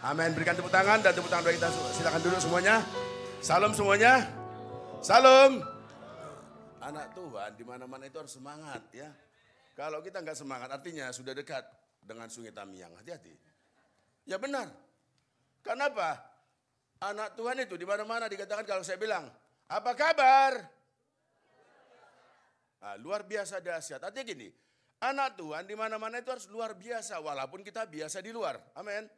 Amin. Berikan tepuk tangan dan tepuk tangan bagi kita. Silakan duduk semuanya. Salam semuanya. Salam. Anak Tuhan di mana-mana itu harus semangat ya. Kalau kita nggak semangat artinya sudah dekat dengan Sungai Tamiang. Hati-hati. Ya benar. Kenapa? Anak Tuhan itu di mana-mana dikatakan kalau saya bilang, apa kabar? Nah, luar biasa dahsyat. Artinya gini, anak Tuhan di mana-mana itu harus luar biasa walaupun kita biasa di luar. Amin.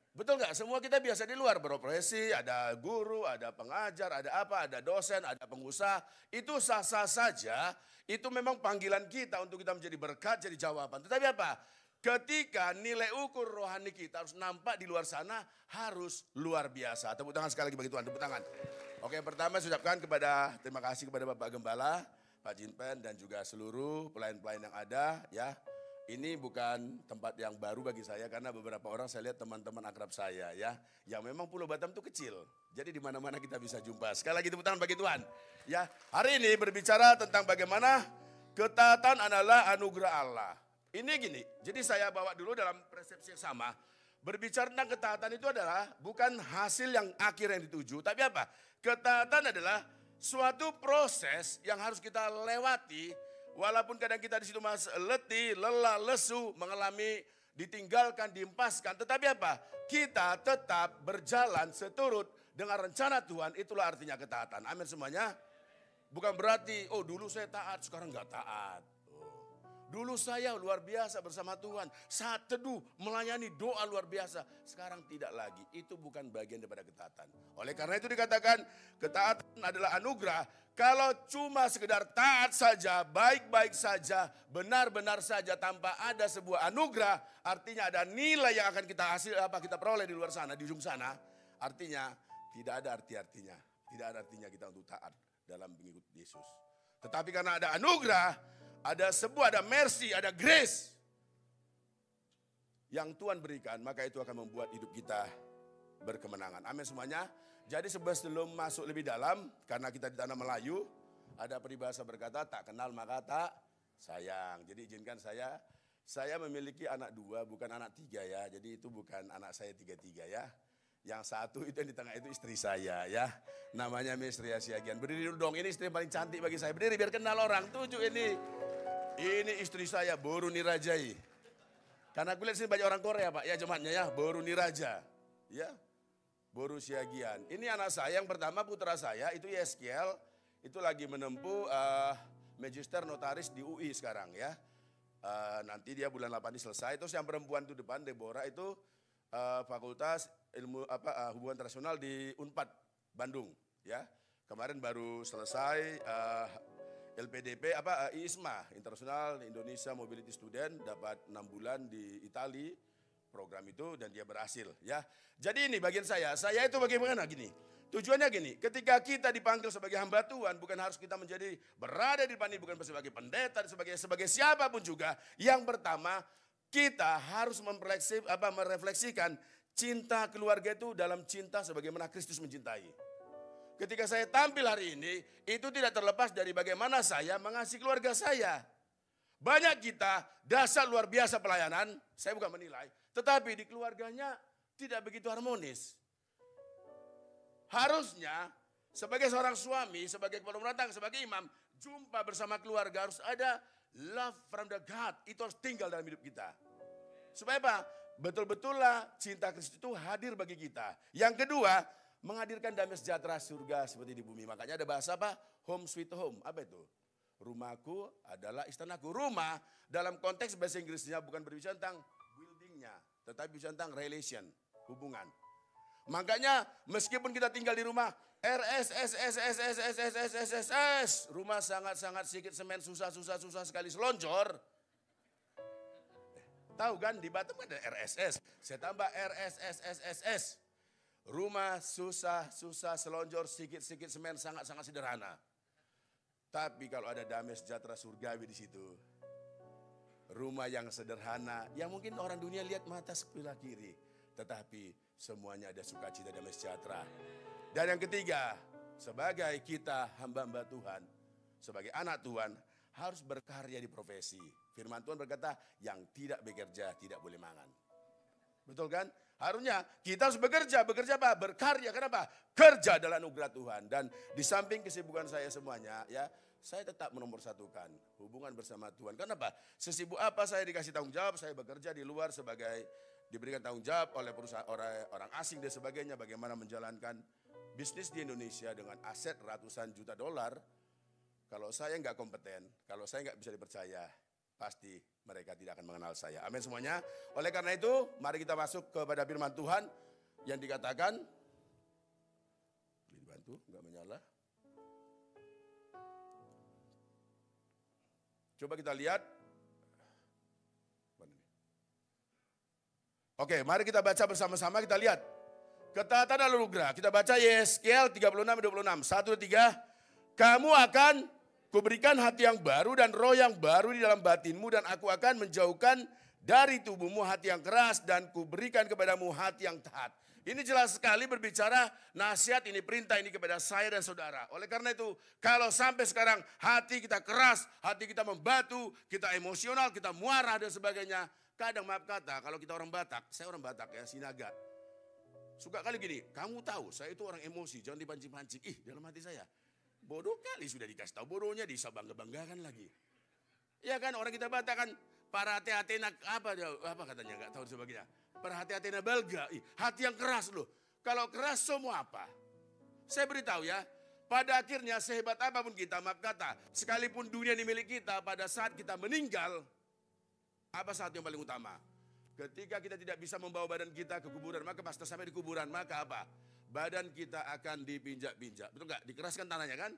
Betul nggak? Semua kita biasa di luar, berprofesi, ada guru, ada pengajar, ada apa, ada dosen, ada pengusaha. Itu sah-sah saja, itu memang panggilan kita untuk kita menjadi berkat, jadi jawaban. Tetapi apa? Ketika nilai ukur rohani kita harus nampak di luar sana, harus luar biasa. Tepuk tangan sekali lagi bagi Tuhan, tepuk tangan. Oke, yang pertama saya ucapkan terima kasih kepada Bapak Gembala, Pak Jinpen, dan juga seluruh pelayan-pelayan yang ada ya. Ini bukan tempat yang baru bagi saya karena beberapa orang saya lihat teman-teman akrab saya ya. Yang memang Pulau Batam itu kecil. Jadi di mana-mana kita bisa jumpa. Sekali lagi tepuk tangan bagi Tuhan. Ya, hari ini berbicara tentang bagaimana ketaatan adalah anugerah Allah. Ini gini, jadi saya bawa dulu dalam persepsi yang sama. Berbicara tentang ketaatan itu adalah bukan hasil yang akhir yang dituju. Tapi apa? Ketaatan adalah suatu proses yang harus kita lewati. Walaupun kadang kita di situ masih letih, lelah, lesu, mengalami ditinggalkan, diempaskan. Tetapi apa? Kita tetap berjalan seturut dengan rencana Tuhan. Itulah artinya ketaatan. Amin semuanya. Bukan berarti, oh dulu saya taat, sekarang nggak taat. Dulu saya luar biasa bersama Tuhan. Saat teduh, melayani doa luar biasa. Sekarang tidak lagi. Itu bukan bagian daripada ketaatan. Oleh karena itu dikatakan ketaatan adalah anugerah. Kalau cuma sekedar taat saja, baik-baik saja, benar-benar saja tanpa ada sebuah anugerah. Artinya ada nilai yang akan kita peroleh di luar sana, di ujung sana. Artinya tidak ada artinya. Tidak ada artinya kita untuk taat dalam mengikut Yesus. Tetapi karena ada anugerah, ada mercy, ada grace yang Tuhan berikan, maka itu akan membuat hidup kita berkemenangan. Amin semuanya. Jadi sebelum masuk lebih dalam, karena kita di tanah Melayu, ada peribahasa berkata, tak kenal maka tak sayang. Jadi izinkan saya memiliki anak 2, bukan anak 3 ya. Jadi itu bukan anak saya 3 ya. Yang satu itu yang di tengah itu istri saya ya. Namanya Mistria Siagian. Berdiri dulu dong, ini istri yang paling cantik bagi saya. Berdiri biar kenal orang, tuju ini. Ini istri saya, Boru Nirajai. Karena aku lihat sini banyak orang Korea Pak, ya jemaatnya ya, Boru Niraja. Ya, Boru Siagian. Ini anak saya yang pertama, putra saya, itu Yeskiel. Itu lagi menempuh Magister Notaris di UI sekarang ya. Nanti dia bulan 8 ini selesai. Terus yang perempuan itu depan, Deborah itu Fakultas Ilmu Hubungan Internasional di Unpad, Bandung. Ya, kemarin baru selesai LPDP IISMA International Indonesia Mobility Student, dapat 6 bulan di Italia program itu dan dia berhasil ya. Jadi ini bagian saya itu bagaimana gini. Tujuannya gini, ketika kita dipanggil sebagai hamba Tuhan, bukan harus kita menjadi berada di depan ini, bukan sebagai pendeta, sebagai siapapun juga. Yang pertama, kita harus merefleksikan cinta keluarga itu dalam cinta sebagaimana Kristus mencintai. Ketika saya tampil hari ini, itu tidak terlepas dari bagaimana saya mengasihi keluarga saya. Banyak kita dasar luar biasa pelayanan, saya bukan menilai, tetapi di keluarganya tidak begitu harmonis. Harusnya sebagai seorang suami, sebagai kepala rumah tangga, sebagai imam, jumpa bersama keluarga harus ada love from the God. Itu harus tinggal dalam hidup kita. Supaya apa? Betul-betullah cinta Kristus itu hadir bagi kita. Yang kedua, menghadirkan damai sejahtera surga seperti di bumi. Makanya ada bahasa apa? Home sweet home. Apa itu? Rumahku adalah istanaku. Rumah dalam konteks bahasa Inggrisnya bukan berbicara tentang buildingnya, tetapi bicara tentang relation, hubungan. Makanya meskipun kita tinggal di rumah RSS, rumah sangat-sangat sedikit semen, susah sekali selonjor. Tahu kan di Batam ada RSS, saya tambah RSSSSS. Rumah susah selonjor, sedikit semen, sangat-sangat sederhana. Tapi kalau ada damai sejahtera surgawi di situ, rumah yang sederhana, yang mungkin orang dunia lihat mata sebelah kiri, tetapi semuanya ada sukacita, damai sejahtera. Dan yang ketiga, sebagai kita hamba-hamba Tuhan, sebagai anak Tuhan, harus berkarya di profesi. Firman Tuhan berkata, yang tidak bekerja tidak boleh mangan. Betul kan? Harusnya kita harus bekerja apa? Berkarya. Kenapa? Kerja adalah anugerah Tuhan. Dan di samping kesibukan saya semuanya, ya, saya tetap menomorsatukan hubungan bersama Tuhan. Kenapa? Sesibuk apa saya dikasih tanggung jawab, saya bekerja di luar sebagai diberikan tanggung jawab oleh perusahaan orang asing dan sebagainya, bagaimana menjalankan bisnis di Indonesia dengan aset ratusan juta dolar. Kalau saya nggak kompeten, kalau saya nggak bisa dipercaya, pasti mereka tidak akan mengenal saya. Amin semuanya. Oleh karena itu, mari kita masuk kepada firman Tuhan yang dikatakan, dibantu, nggak menyala. Coba kita lihat. Oke, mari kita baca bersama-sama, kita lihat. Ketaatan anugerah, kita baca Yeskiel 36-26, 1-3. Kamu akan kuberikan hati yang baru dan roh yang baru di dalam batinmu, dan aku akan menjauhkan dari tubuhmu hati yang keras dan kuberikan kepadamu hati yang taat. Ini jelas sekali berbicara nasihat ini, perintah ini kepada saya dan saudara. Oleh karena itu, kalau sampai sekarang hati kita keras, hati kita membatu, kita emosional, kita muarah dan sebagainya. Kadang maaf kata, kalau kita orang Batak, saya orang Batak ya, Sinaga. Suka kali gini, kamu tahu saya itu orang emosi, jangan dipancing-pancing. Ih, dalam hati saya, bodoh kali sudah dikasih tahu, bodohnya bisa bangga-banggakan lagi. Ya kan, orang kita Batak kan, para hati-hati apa katanya, nggak tahu sebagainya. Para hati-hati balga, hati yang keras loh. Kalau keras semua apa? Saya beritahu ya, pada akhirnya sehebat apapun kita, maaf kata, sekalipun dunia ini milik kita, pada saat kita meninggal, apa saat yang paling utama? Ketika kita tidak bisa membawa badan kita ke kuburan, maka pas sampai di kuburan, maka apa? Badan kita akan dipinjak-pinjak. Betul nggak? Dikeraskan tanahnya kan?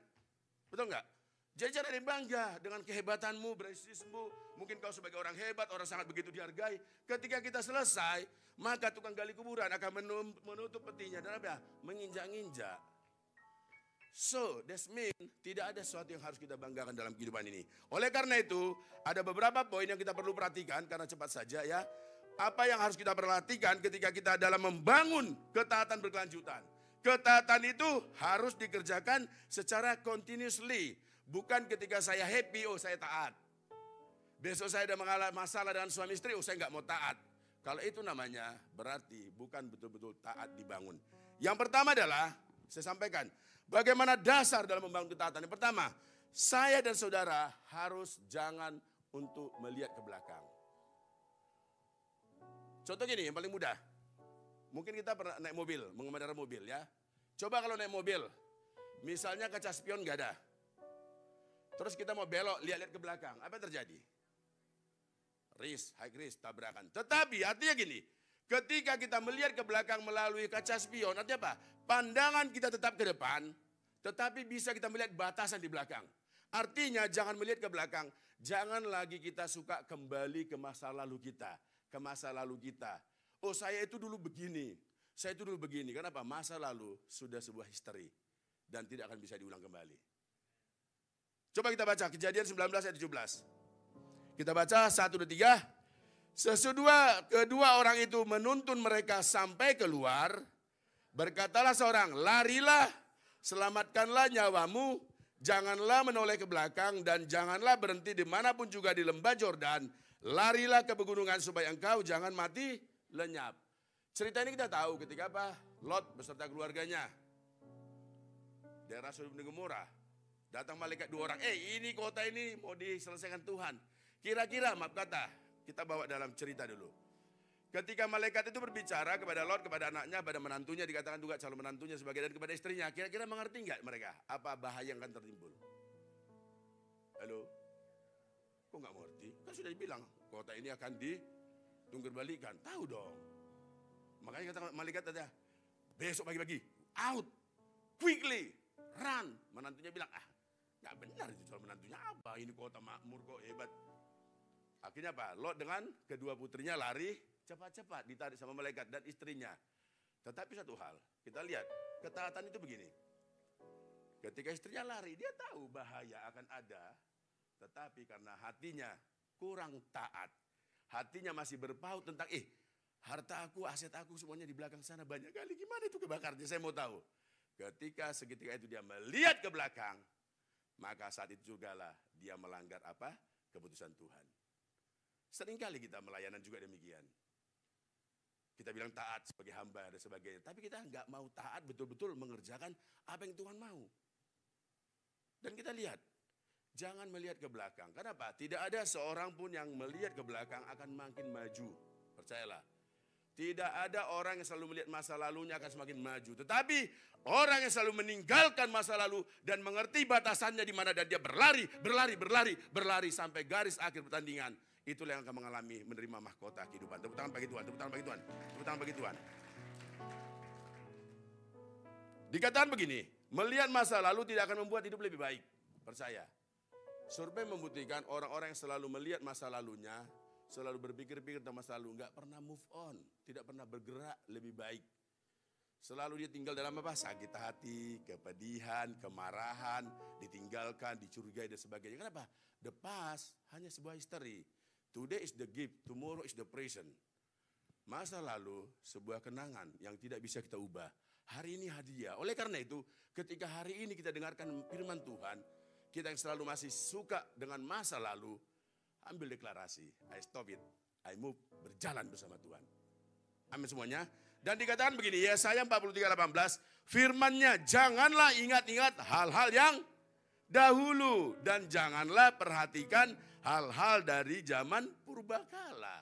Betul nggak? Jadi jangan bangga dengan kehebatanmu, prestismu. Mungkin kau sebagai orang hebat, orang sangat begitu dihargai. Ketika kita selesai, maka tukang gali kuburan akan menutup petinya dan apa? Menginjak-injak. So, that means tidak ada sesuatu yang harus kita banggakan dalam kehidupan ini. Oleh karena itu, ada beberapa poin yang kita perlu perhatikan karena cepat saja ya. Apa yang harus kita perhatikan ketika kita dalam membangun ketaatan berkelanjutan. Ketaatan itu harus dikerjakan secara continuously. Bukan ketika saya happy, oh saya taat. Besok saya ada mengalami masalah dengan suami istri, oh saya nggak mau taat. Kalau itu namanya berarti bukan betul-betul taat dibangun. Yang pertama adalah, saya sampaikan, bagaimana dasar dalam membangun ketaatan. Yang pertama, saya dan saudara harus jangan untuk melihat ke belakang. Contoh gini, yang paling mudah. Mungkin kita pernah naik mobil, mengendarai mobil ya. Coba kalau naik mobil, misalnya kaca spion nggak ada. Terus kita mau belok, lihat-lihat ke belakang. Apa yang terjadi? High risk, tabrakan. Tetapi artinya gini, ketika kita melihat ke belakang melalui kaca spion, artinya apa? Pandangan kita tetap ke depan, tetapi bisa kita melihat batasan di belakang. Artinya jangan melihat ke belakang, jangan lagi kita suka kembali ke masa lalu kita. Ke masa lalu kita. Oh saya itu dulu begini, saya itu dulu begini. Kenapa? Masa lalu sudah sebuah history dan tidak akan bisa diulang kembali. Coba kita baca Kejadian 19 ayat 17. Kita baca 1-3. Sesudah kedua orang itu menuntun mereka sampai keluar, berkatalah seorang, larilah, selamatkanlah nyawamu, janganlah menoleh ke belakang dan janganlah berhenti dimanapun juga di lembah Yordan. Larilah ke pegunungan supaya engkau jangan mati lenyap. Cerita ini kita tahu ketika apa? Lot beserta keluarganya. Daerah Sodom dan Gomora. Datang malaikat 2 orang. Ini kota ini mau diselesaikan Tuhan. Kira-kira maaf kata, kita bawa dalam cerita dulu. Ketika malaikat itu berbicara kepada Lot, kepada anaknya, kepada menantunya, dikatakan juga calon menantunya sebagai dan kepada istrinya. Kira-kira mengerti nggak mereka? Apa bahaya yang akan tertimbul? Halo? Kok nggak mengerti? Kan sudah dibilang, kota ini akan ditunggangbalikan. Tahu dong. Makanya kata malaikat aja, besok pagi-pagi, out, quickly, run. Menantunya bilang, nggak benar itu calon menantunya apa? Ini kota makmur kok hebat. Akhirnya apa? Lot dengan kedua putrinya lari cepat-cepat ditarik sama malaikat dan istrinya. Tetapi satu hal, kita lihat ketaatan itu begini. Ketika istrinya lari, dia tahu bahaya akan ada. Tetapi karena hatinya kurang taat. Hatinya masih berpaut tentang, harta aku, aset aku semuanya di belakang sana banyak kali. Gimana itu kebakarnya? Saya mau tahu. Seketika itu dia melihat ke belakang. Maka saat itu juga lah dia melanggar apa? Keputusan Tuhan. Seringkali kita melayanan juga demikian. Kita bilang taat sebagai hamba dan sebagainya. Tapi kita nggak mau taat betul-betul mengerjakan apa yang Tuhan mau. Dan kita lihat, jangan melihat ke belakang. Kenapa? Tidak ada seorang pun yang melihat ke belakang akan makin maju. Percayalah. Tidak ada orang yang selalu melihat masa lalunya akan semakin maju. Tetapi orang yang selalu meninggalkan masa lalu dan mengerti batasannya di mana dan dia berlari sampai garis akhir pertandingan. Itulah yang akan mengalami menerima mahkota kehidupan. Tepuk tangan bagi Tuhan, tepuk tangan bagi Tuhan, tepuk tangan bagi Tuhan. Dikatakan begini, melihat masa lalu tidak akan membuat hidup lebih baik. Percaya. Survei membuktikan orang-orang yang selalu melihat masa lalunya, selalu berpikir-pikir tentang masa lalu, nggak pernah move on, tidak pernah bergerak lebih baik. Selalu dia tinggal dalam apa? Sakit hati, kepedihan, kemarahan, ditinggalkan, dicurigai dan sebagainya. Kenapa? The past hanya sebuah history. Today is the gift, tomorrow is the present. Masa lalu sebuah kenangan yang tidak bisa kita ubah. Hari ini hadiah. Oleh karena itu, ketika hari ini kita dengarkan firman Tuhan, kita yang selalu masih suka dengan masa lalu, ambil deklarasi, I stop it, I move, berjalan bersama Tuhan. Amin semuanya. Dan dikatakan begini, Yesaya 43:18, firman-Nya, janganlah ingat-ingat hal-hal yang dahulu dan janganlah perhatikan hal-hal dari zaman purbakala.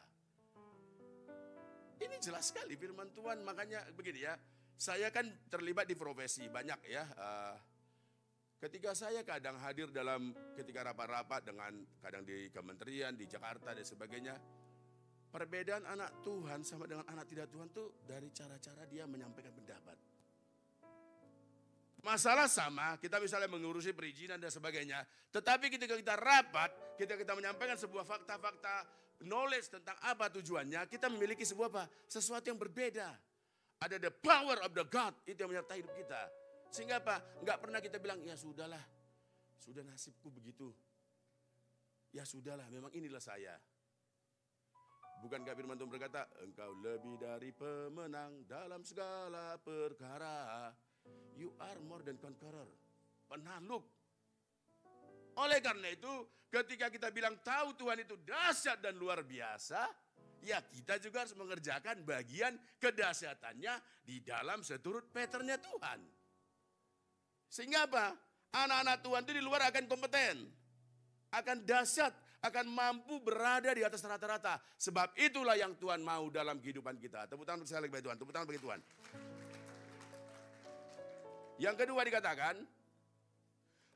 Ini jelas sekali firman Tuhan, makanya begini ya, saya kan terlibat di profesi banyak ya. Ketika saya kadang hadir dalam ketika rapat-rapat dengan kadang di kementerian, di Jakarta dan sebagainya. Perbedaan anak Tuhan sama dengan anak tidak Tuhan tuh dari cara-cara dia menyampaikan pendapat. Masalah sama, kita misalnya mengurusi perizinan dan sebagainya. Tetapi ketika kita rapat, ketika kita menyampaikan sebuah fakta-fakta, knowledge tentang apa tujuannya, kita memiliki sebuah apa? Sesuatu yang berbeda. Ada the power of the God, itu yang menyertai hidup kita. Sehingga apa? Enggak pernah kita bilang, ya sudahlah, sudah nasibku begitu. Ya sudahlah, memang inilah saya. Bukankah firman Tuhan berkata, engkau lebih dari pemenang dalam segala perkara. You are more than conqueror. Penakluk. Oleh karena itu, ketika kita bilang tahu Tuhan itu dahsyat dan luar biasa, ya kita juga harus mengerjakan bagian kedahsyatannya di dalam seturut patternnya Tuhan. Sehingga apa? Anak-anak Tuhan itu di luar akan kompeten, akan dahsyat, akan mampu berada di atas rata-rata. Sebab itulah yang Tuhan mau dalam kehidupan kita. Tepuk tangan sekali bagi Tuhan, tepuk tangan bagi Tuhan. Yang kedua dikatakan,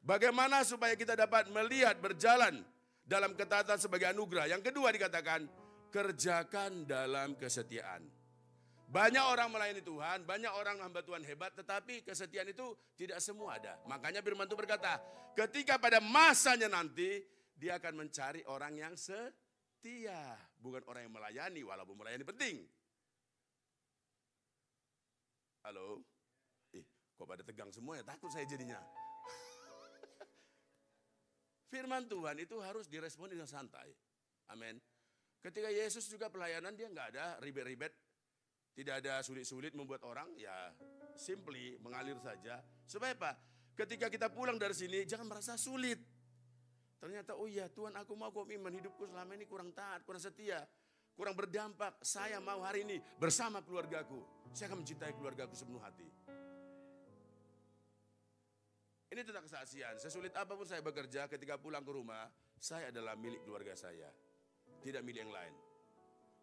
bagaimana supaya kita dapat melihat berjalan dalam ketaatan sebagai anugerah. Yang kedua dikatakan, kerjakan dalam kesetiaan. Banyak orang melayani Tuhan, banyak orang hamba Tuhan hebat, tetapi kesetiaan itu tidak semua ada. Makanya firman Tuhan berkata, ketika pada masanya nanti, dia akan mencari orang yang setia. Bukan orang yang melayani, walaupun melayani penting. Halo? Kok pada tegang semua ya, takut saya jadinya. Firman Tuhan itu harus direspon dengan santai. Amin. Ketika Yesus juga pelayanan, dia nggak ada ribet-ribet. Tidak ada sulit-sulit membuat orang, ya simply mengalir saja. Supaya apa? Ketika kita pulang dari sini, jangan merasa sulit. Ternyata, oh iya Tuhan, aku mau komitmen hidupku selama ini kurang taat, kurang setia, kurang berdampak. Saya mau hari ini bersama keluargaku. Saya akan mencintai keluargaku sepenuh hati. Ini tentang kesaksian. Sesulit apapun saya bekerja, ketika pulang ke rumah, saya adalah milik keluarga saya. Tidak milik yang lain.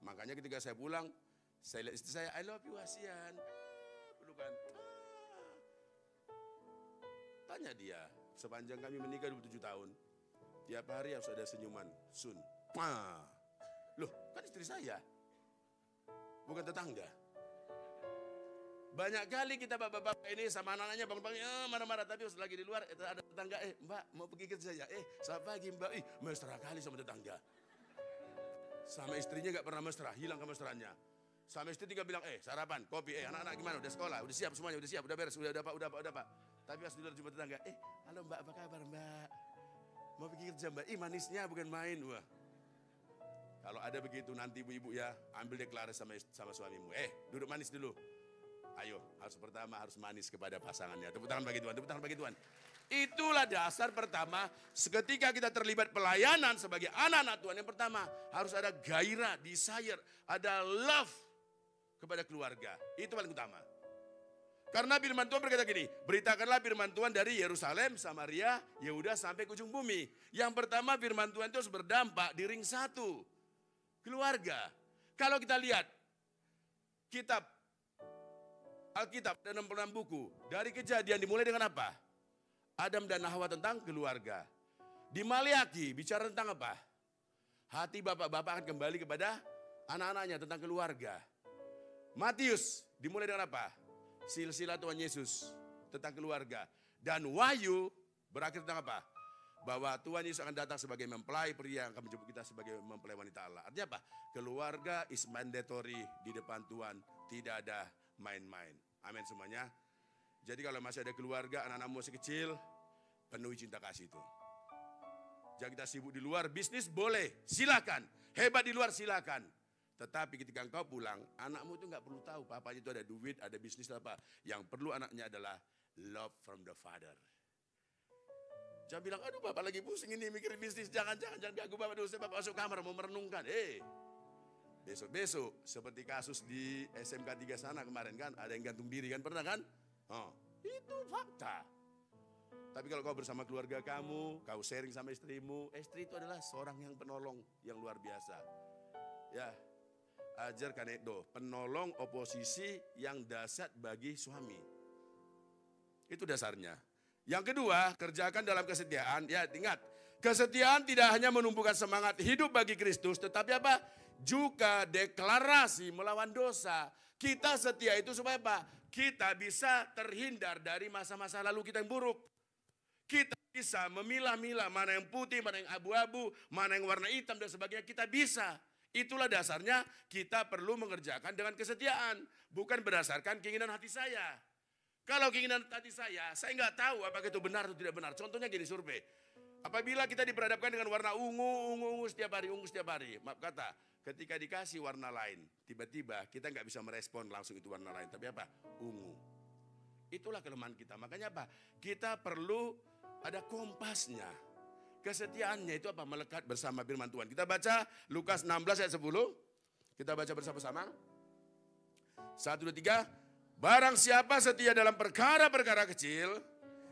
Makanya ketika saya pulang, saya lihat istri saya, I love you Asian. Pelukan. Tanya dia, sepanjang kami menikah 27 tahun, tiap hari harus ada senyuman. Sun. Loh, kan istri saya. Bukan tetangga. Banyak kali kita bapak-bapak ini sama anak-anaknya bangun-bangun marah-marah. Tapi lagi di luar ada tetangga, mbak mau pergi kerja ya? Selamat pagi mbak, mesra kali sama tetangga. Sama istrinya gak pernah mesra, hilang kemesraannya. Sama istri tinggal bilang, sarapan, kopi, anak-anak gimana? Udah sekolah, udah siap semuanya, udah siap, udah beres, udah pak. Tapi pas di luar jumpa tetangga, halo mbak, apa kabar mbak? Mau pergi kerja mbak? Manisnya bukan main, wah. Kalau ada begitu nanti ibu-ibu ya, ambil deklarasi sama suamimu. Duduk manis dulu. Ayo, harus pertama harus manis kepada pasangannya. Tepuk tangan bagi Tuhan, tepuk tangan bagi Tuhan. Itulah dasar pertama, ketika kita terlibat pelayanan sebagai anak-anak Tuhan. Yang pertama, harus ada gairah, desire, ada love. kepada keluarga. Itu paling utama. Karena firman Tuhan berkata gini, beritakanlah firman Tuhan dari Yerusalem, Samaria, Yehuda sampai ke ujung bumi. Yang pertama firman Tuhan itu harus berdampak di ring satu, keluarga. Kalau kita lihat kitab Alkitab dan 66 buku, dari Kejadian dimulai dengan apa? Adam dan Hawa tentang keluarga. Di Maliaki bicara tentang apa? Hati bapak-bapak akan kembali kepada anak-anaknya tentang keluarga. Matius dimulai dengan apa? Silsilah Tuhan Yesus tentang keluarga. Dan Wahyu berakhir tentang apa? Bahwa Tuhan Yesus akan datang sebagai mempelai pria yang akan menjemput kita sebagai mempelai wanita Allah. Artinya apa? Keluarga is mandatory di depan Tuhan. Tidak ada main-main. Amin semuanya. Jadi kalau masih ada keluarga, anak-anakmu masih kecil, penuhi cinta kasih itu. Jangan kita sibuk di luar, bisnis boleh, silakan. Hebat di luar, silakan. Tetapi ketika engkau pulang, anakmu itu nggak perlu tahu, papanya itu ada duit, ada bisnis apa. Yang perlu anaknya adalah love from the father. Jangan bilang, aduh bapak lagi pusing ini mikirin bisnis, jangan ganggu bapak dulu, saya bapak masuk kamar mau merenungkan. Besok-besok seperti kasus di SMK 3 sana kemarin kan, ada yang gantung diri kan, pernah kan? Itu fakta. Tapi kalau kau bersama keluarga kamu, kau sharing sama istrimu, istri itu adalah seorang yang penolong yang luar biasa. Ya, ajar kanedo, penolong oposisi yang dahsyat bagi suami. Itu dasarnya. Yang kedua, kerjakan dalam kesetiaan. Ya, ingat, kesetiaan tidak hanya menumbuhkan semangat hidup bagi Kristus, tetapi apa? Juga deklarasi melawan dosa. Kita setia itu supaya apa? Kita bisa terhindar dari masa-masa lalu kita yang buruk. Kita bisa memilah-milah mana yang putih, mana yang abu-abu, mana yang warna hitam dan sebagainya. Kita bisa. Itulah dasarnya kita perlu mengerjakan dengan kesetiaan. Bukan berdasarkan keinginan hati saya. Kalau keinginan hati saya nggak tahu apakah itu benar atau tidak benar. Contohnya gini, survei. Apabila kita diperhadapkan dengan warna ungu setiap hari. Maaf kata, ketika dikasih warna lain, tiba-tiba kita nggak bisa merespon langsung itu warna lain. Tapi apa? Ungu. Itulah kelemahan kita. Makanya apa? Kita perlu ada kompasnya. Kesetiaannya itu apa? Melekat bersama firman Tuhan. Kita baca Lukas 16 ayat 10. Kita baca bersama-sama. 1, 2, 3. Barang siapa setia dalam perkara-perkara kecil,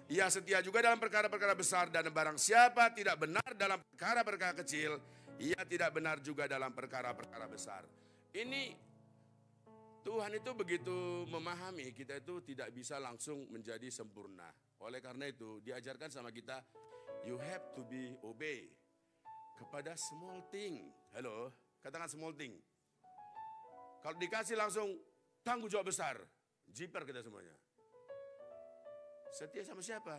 ia setia juga dalam perkara-perkara besar. Dan barang siapa tidak benar dalam perkara-perkara kecil, ia tidak benar juga dalam perkara-perkara besar. Ini Tuhan itu begitu memahami kita itu tidak bisa langsung menjadi sempurna. Oleh karena itu diajarkan sama kita, you have to be obey kepada small thing. Halo, katakan small thing. Kalau dikasih langsung tanggung jawab besar, jiper kita semuanya. Setia sama siapa?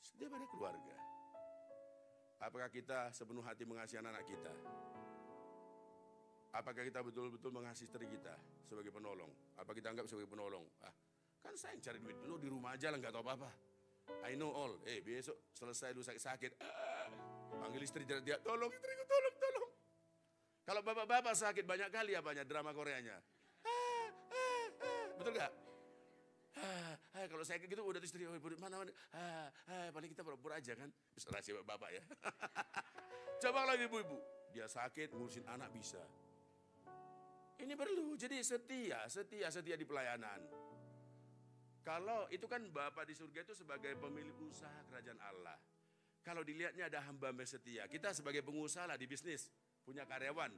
Setia pada keluarga. Apakah kita sepenuh hati mengasihi anak-anak kita? Apakah kita betul-betul mengasihi istri kita sebagai penolong? Apa kita anggap sebagai penolong? Kan saya yang cari duit, lu di rumah aja lah gak tahu apa-apa. I know all. Besok selesai lu sakit-sakit, panggil istri dia, tolong istriku, tolong. Kalau bapak-bapak sakit banyak kali apanya drama Koreanya. Betul gak? Kalau saya gitu udah istri, mana, paling kita pura-pura aja kan. Rahasia bapak ya. Coba kalau ibu-ibu, dia sakit ngurusin anak bisa. Ini perlu, jadi setia di pelayanan. Kalau itu kan Bapak di surga itu sebagai pemilik usaha kerajaan Allah. Kalau dilihatnya ada hamba-hamba setia. Kita sebagai pengusaha lah di bisnis, punya karyawan.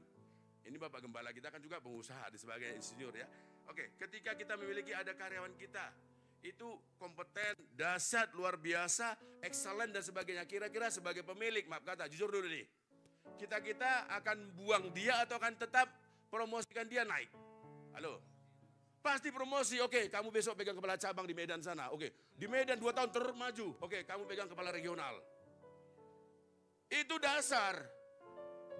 Ini Bapak Gembala kita kan juga pengusaha sebagai insinyur ya. Oke, ketika kita memiliki ada karyawan kita, itu kompeten, dahsyat, luar biasa, excellent dan sebagainya. Kira-kira sebagai pemilik, maaf kata, jujur dulu nih. Kita akan buang dia atau akan tetap promosikan dia naik? Halo? Pasti promosi, oke, kamu besok pegang kepala cabang di Medan sana. Oke, di Medan 2 tahun termaju. Oke, kamu pegang kepala regional. Itu dasar.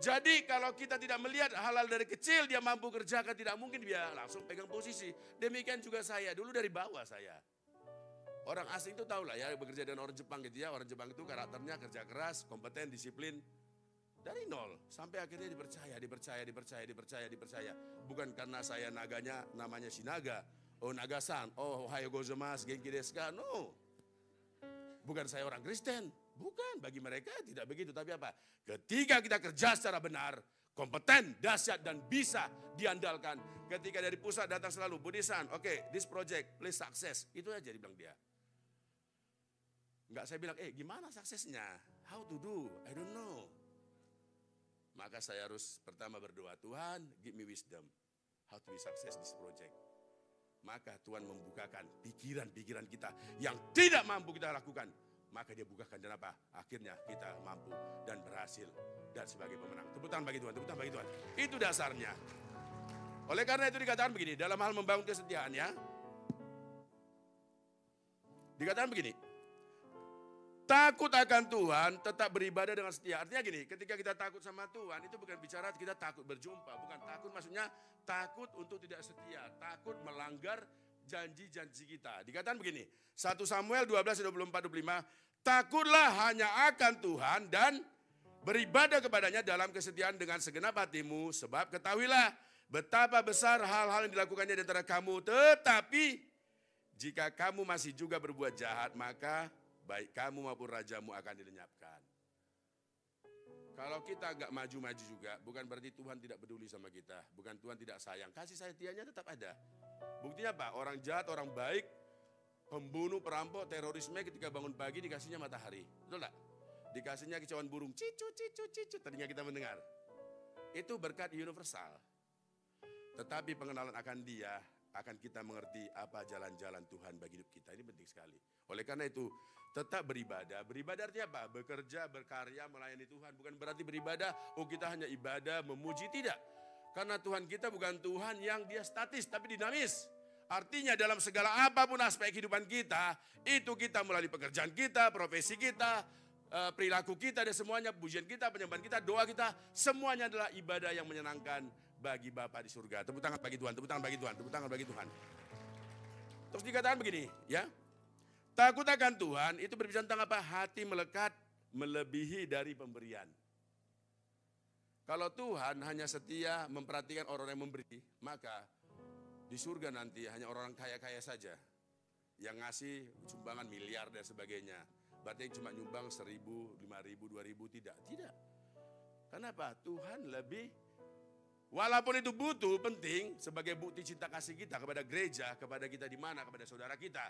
Jadi kalau kita tidak melihat hal-hal dari kecil dia mampu kerjakan, tidak mungkin dia langsung pegang posisi. Demikian juga saya, dulu dari bawah saya. Orang asing itu tahu lah ya, bekerja dengan orang Jepang gitu ya. Orang Jepang itu karakternya kerja keras, kompeten, disiplin. Dari nol, sampai akhirnya dipercaya. Bukan karena saya naganya namanya Shinaga. Oh Naga-san, oh Ohayo gozaimasu, genki desu ka? No. Bukan saya orang Kristen. Bukan, bagi mereka tidak begitu. Tapi apa? Ketika kita kerja secara benar, kompeten, dahsyat dan bisa diandalkan, Ketika dari pusat datang selalu, Budisan, oke, this project, please success. Itu aja dibilang dia. Enggak saya bilang, gimana suksesnya? How to do? I don't know. Maka saya harus pertama berdoa, Tuhan give me wisdom. How to be success this project. Maka Tuhan membukakan pikiran-pikiran kita yang tidak mampu kita lakukan. Maka dia bukakan dan apa? Akhirnya kita mampu dan berhasil. Dan sebagai pemenang. Tepuk tangan bagi Tuhan, tepuk tangan bagi Tuhan. Itu dasarnya. Oleh karena itu dikatakan begini, dalam hal membangun kesetiaan ya. Dikatakan begini. Takut akan Tuhan, tetap beribadah dengan setia. Artinya gini, ketika kita takut sama Tuhan, itu bukan bicara kita takut berjumpa. Bukan takut, maksudnya takut untuk tidak setia. Takut melanggar janji-janji kita. Dikatakan begini, 1 Samuel 12:24-25, takutlah hanya akan Tuhan dan beribadah kepadanya dalam kesetiaan dengan segenap hatimu. Sebab ketahuilah betapa besar hal-hal yang dilakukannya di antara kamu. Tetapi jika kamu masih juga berbuat jahat, maka baik kamu maupun rajamu akan dilenyapkan. Kalau kita nggak maju-maju juga, bukan berarti Tuhan tidak peduli sama kita. Bukan Tuhan tidak sayang. Kasih sayangnya tetap ada. Buktinya apa? Orang jahat, orang baik, pembunuh, perampok, terorisme ketika bangun pagi dikasihnya matahari. Betul tak? Dikasihnya kicauan burung. Cicu, cicu, cicu. Tadinya kita mendengar. Itu berkat universal. Tetapi pengenalan akan dia, akan kita mengerti apa jalan-jalan Tuhan bagi hidup kita. Ini penting sekali. Oleh karena itu, tetap beribadah. Beribadah artinya apa? Bekerja, berkarya, melayani Tuhan. Bukan berarti beribadah, kita hanya ibadah, memuji, tidak. Karena Tuhan kita bukan Tuhan yang dia statis, tapi dinamis. Artinya dalam segala apapun aspek kehidupan kita, itu kita melalui pekerjaan kita, profesi kita, perilaku kita, dan semuanya, pujian kita, penyembahan kita, doa kita, semuanya adalah ibadah yang menyenangkan bagi Bapa di surga. Tepuk tangan bagi Tuhan, tepuk tangan bagi Tuhan, tepuk tangan bagi Tuhan. Terus dikatakan begini, ya. Takut akan Tuhan itu berbicara tentang apa? Hati melekat melebihi dari pemberian. Kalau Tuhan hanya setia memperhatikan orang yang memberi, maka di surga nanti hanya orang kaya-kaya saja yang ngasih sumbangan miliar dan sebagainya. Berarti cuma nyumbang 1.000, 5.000, 2.000, tidak. Tidak. Kenapa? Tuhan lebih, walaupun itu butuh, penting sebagai bukti cinta kasih kita kepada gereja, kepada kita di mana, kepada saudara kita.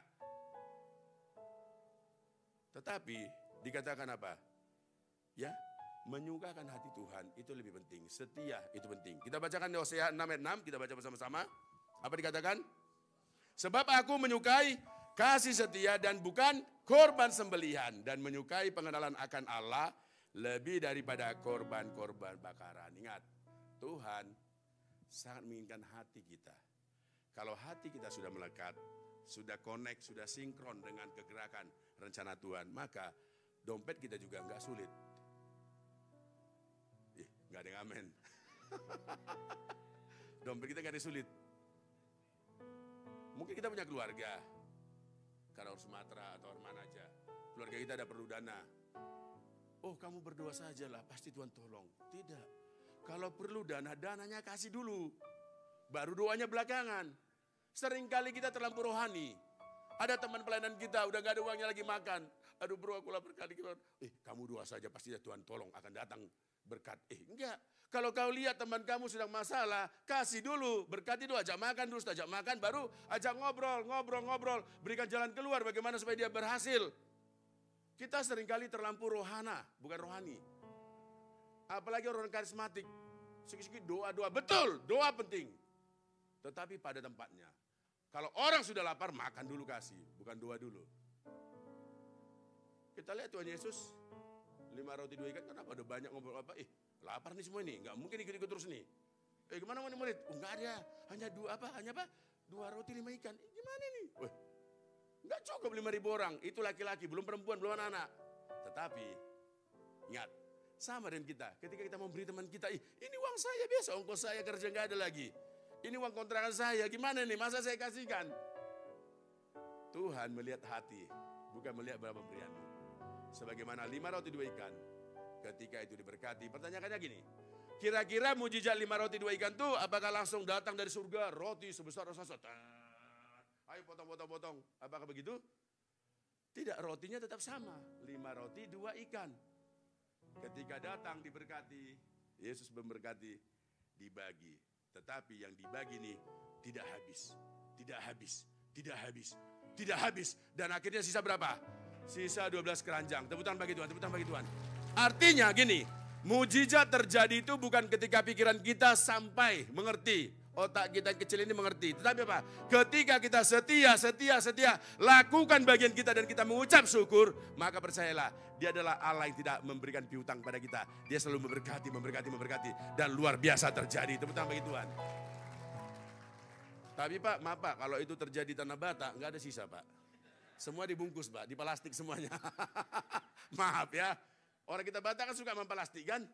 Tetapi dikatakan apa? Ya, menyukakan hati Tuhan itu lebih penting. Setia itu penting. Kita bacakan di Hosea 6 ayat 6, kita baca bersama-sama. Apa dikatakan? Sebab aku menyukai kasih setia dan bukan korban sembelihan. Dan menyukai pengenalan akan Allah lebih daripada korban-korban bakaran. Ingat, Tuhan sangat menginginkan hati kita. Kalau hati kita sudah melekat, sudah connect, sudah sinkron dengan kegerakan rencana Tuhan, maka dompet kita juga enggak sulit. Enggak ada yang amen. Dompet kita enggak ada sulit. Mungkin kita punya keluarga, karena orang Sumatera atau orang mana aja. Keluarga kita ada perlu dana. Oh, kamu berdoa sajalah, pasti Tuhan tolong. Tidak. Kalau perlu dana, dananya kasih dulu. Baru doanya belakangan. Seringkali kita terlalu rohani. Ada teman pelayanan kita, udah gak ada uangnya lagi makan. Aduh bro, aku lapar kali. Kamu doa saja, pasti Tuhan tolong, akan datang berkat. Enggak. Kalau kau lihat teman kamu sedang masalah, kasih dulu. Berkati dulu, ajak makan dulu. Ajak makan, baru ajak ngobrol. Berikan jalan keluar, bagaimana supaya dia berhasil. Kita seringkali terlampau rohana, bukan rohani. Apalagi orang karismatik. Sikit-sikit doa-doa. Betul, doa penting. Tetapi pada tempatnya. Kalau orang sudah lapar, makan dulu kasih, bukan doa dulu. Kita lihat Tuhan Yesus, 5 roti 2 ikan, kenapa ada banyak ngobrol apa? Lapar nih semua ini, nggak mungkin ikut-ikut terus nih. Gimana murid? Nggak ada, hanya 2 roti 5 ikan. Gimana nih? Nggak cukup 5.000 orang, itu laki-laki, belum perempuan, belum anak-anak. Tetapi, ingat, sama dengan kita, ketika kita memberi teman kita, ini uang saya biasa, ongkos saya kerja nggak ada lagi. Ini uang kontrakan saya, gimana nih, masa saya kasihkan? Tuhan melihat hati, bukan melihat berapa pemberianmu. Sebagaimana 5 roti 2 ikan, ketika itu diberkati. Pertanyaannya gini, kira-kira mujizat 5 roti 2 ikan itu apakah langsung datang dari surga, roti sebesar rasa? Ayo potong. Apakah begitu? Tidak, rotinya tetap sama. 5 roti 2 ikan. Ketika datang diberkati, Yesus memberkati, dibagi. Tetapi yang dibagi nih tidak habis, tidak habis, tidak habis, tidak habis. Dan akhirnya sisa berapa? Sisa 12 keranjang. Tepuk tangan bagi Tuhan, tepuk tangan bagi Tuhan. Artinya gini, mujizat terjadi itu bukan ketika pikiran kita sampai mengerti. Otak kita yang kecil ini mengerti. Tetapi apa? Ketika kita setia, lakukan bagian kita dan kita mengucap syukur, maka percayalah, Dia adalah Allah yang tidak memberikan piutang pada kita. Dia selalu memberkati, memberkati. Dan luar biasa terjadi. Tepuk tangan bagi Tuhan. Tapi Pak, maaf Pak, kalau itu terjadi tanah bata, nggak ada sisa Pak. Semua dibungkus Pak, di plastik semuanya. Maaf ya. Orang kita Batak kan suka memplastik kan?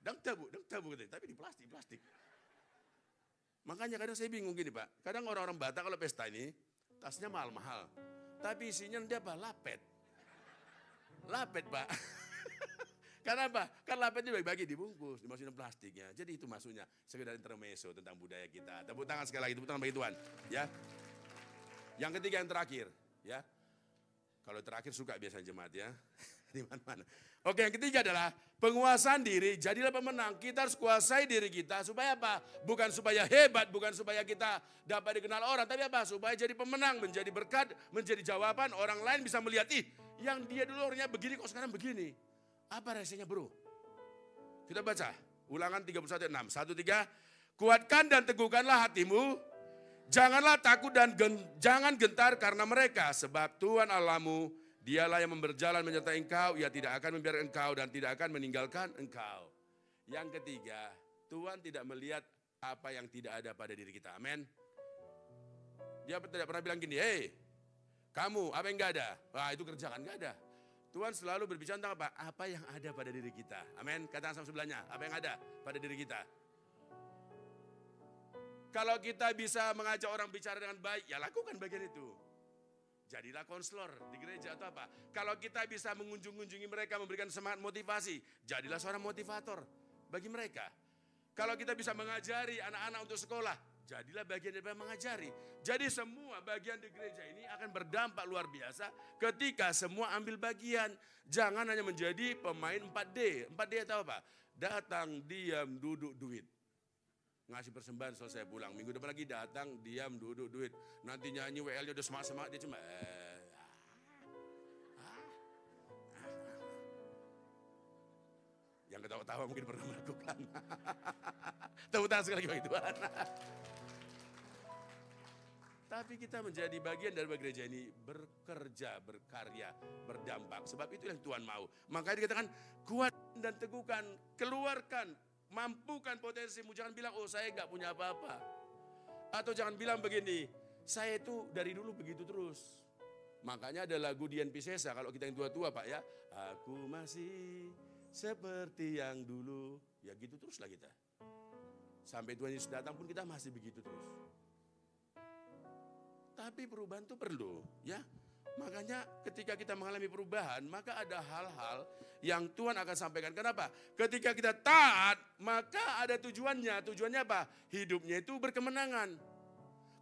Dang tabu, tapi di plastik. Makanya kadang saya bingung gini Pak. Kadang orang-orang Batak kalau pesta ini, tasnya mahal-mahal. Tapi isinya dia apa? Lapet Pak. Karena apa? Kan lapet itu bagi-bagi dibungkus, dimasukin plastiknya. Jadi itu maksudnya sekedar intermezzo tentang budaya kita. Tepuk tangan sekali lagi, tepuk tangan bagi Tuhan. Ya. Yang ketiga, yang terakhir. Ya. Kalau terakhir suka biasanya jemaat ya. Di mana-mana. Oke, yang ketiga adalah penguasaan diri. Jadilah pemenang. Kita harus kuasai diri kita. Supaya apa? Bukan supaya hebat, bukan supaya kita dapat dikenal orang. Tapi apa? Supaya jadi pemenang, menjadi berkat, menjadi jawaban. Orang lain bisa melihat, ih yang dia dulu orangnya begini kok sekarang begini. Apa rahasianya bro? Kita baca. Ulangan 31:6. 1, 3. Kuatkan dan teguhkanlah hatimu. Janganlah takut dan jangan gentar karena mereka. Sebab Tuhan Allahmu, Dialah yang berjalan menyertai engkau, Ia tidak akan membiarkan engkau dan tidak akan meninggalkan engkau. Yang ketiga, Tuhan tidak melihat apa yang tidak ada pada diri kita. Amin. Dia tidak pernah bilang gini, hei kamu apa yang gak ada? Wah itu kerjakan, gak ada. Tuhan selalu berbicara tentang apa? Apa yang ada pada diri kita. Amin. Katakan sama sebelahnya, apa yang ada pada diri kita. Kalau kita bisa mengajak orang bicara dengan baik, ya lakukan bagian itu. Jadilah konselor di gereja atau apa. Kalau kita bisa mengunjungi mereka, memberikan semangat motivasi, jadilah seorang motivator bagi mereka. Kalau kita bisa mengajari anak-anak untuk sekolah, jadilah bagian dari mengajari. Jadi semua bagian di gereja ini akan berdampak luar biasa ketika semua ambil bagian. Jangan hanya menjadi pemain 4D. 4D tahu apa? Datang, diam, duduk, duit. Ngasih persembahan selesai pulang. Minggu depan lagi datang, diam, duduk, duit. Nanti nyanyi WL-nya udah semangat-semangat, dia cuma yang ketawa-tawa mungkin pernah melakukan. Tepuk tangan sekali lagi bagi Tuhan. Tapi kita menjadi bagian dari gereja ini bekerja, berkarya, berdampak. Sebab itu yang Tuhan mau. Makanya dikatakan kuat dan teguhkan, keluarkan, mampukan potensimu. Jangan bilang, oh saya gak punya apa-apa. Atau jangan bilang begini, saya itu dari dulu begitu terus. Makanya ada lagu Dian Piscesa, kalau kita yang tua-tua Pak ya. Aku masih seperti yang dulu. Ya gitu teruslah kita. Sampai Tuhan Yesus datang pun kita masih begitu terus. Tapi perubahan itu perlu ya. Makanya ketika kita mengalami perubahan, maka ada hal-hal yang Tuhan akan sampaikan. Kenapa? Ketika kita taat, maka ada tujuannya. Tujuannya apa? Hidupnya itu berkemenangan.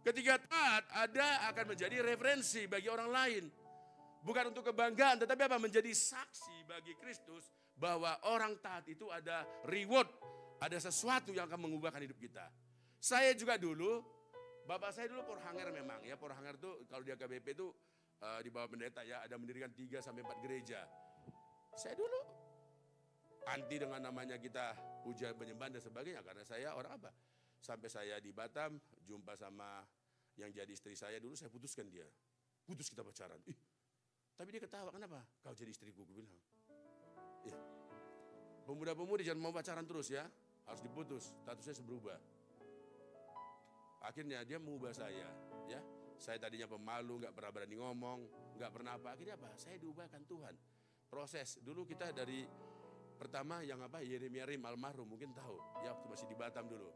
Ketika taat, ada akan menjadi referensi bagi orang lain. Bukan untuk kebanggaan, tetapi apa? Menjadi saksi bagi Kristus bahwa orang taat itu ada reward. Ada sesuatu yang akan mengubahkan hidup kita. Saya juga dulu, bapak saya dulu porhanger memang. Ya, porhanger itu kalau di AKBP itu di bawah pendeta ya, ada mendirikan 3-4 gereja. Saya dulu anti dengan namanya kita puja penyembahan dan sebagainya, karena saya orang apa? Sampai saya di Batam jumpa sama yang jadi istri saya dulu, saya putuskan dia. Putus kita pacaran. Tapi dia ketawa, kenapa? Kau jadi istriku, gue bilang. Pemuda-pemudi jangan mau pacaran terus ya, harus diputus, statusnya berubah. Akhirnya dia mengubah saya, ya. Saya tadinya pemalu, nggak pernah berani ngomong, nggak pernah apa. Akhirnya apa? Saya diubahkan Tuhan. Proses. Dulu kita dari pertama yang apa? Yeremia Rim almarhum mungkin tahu. Ya waktu masih di Batam dulu.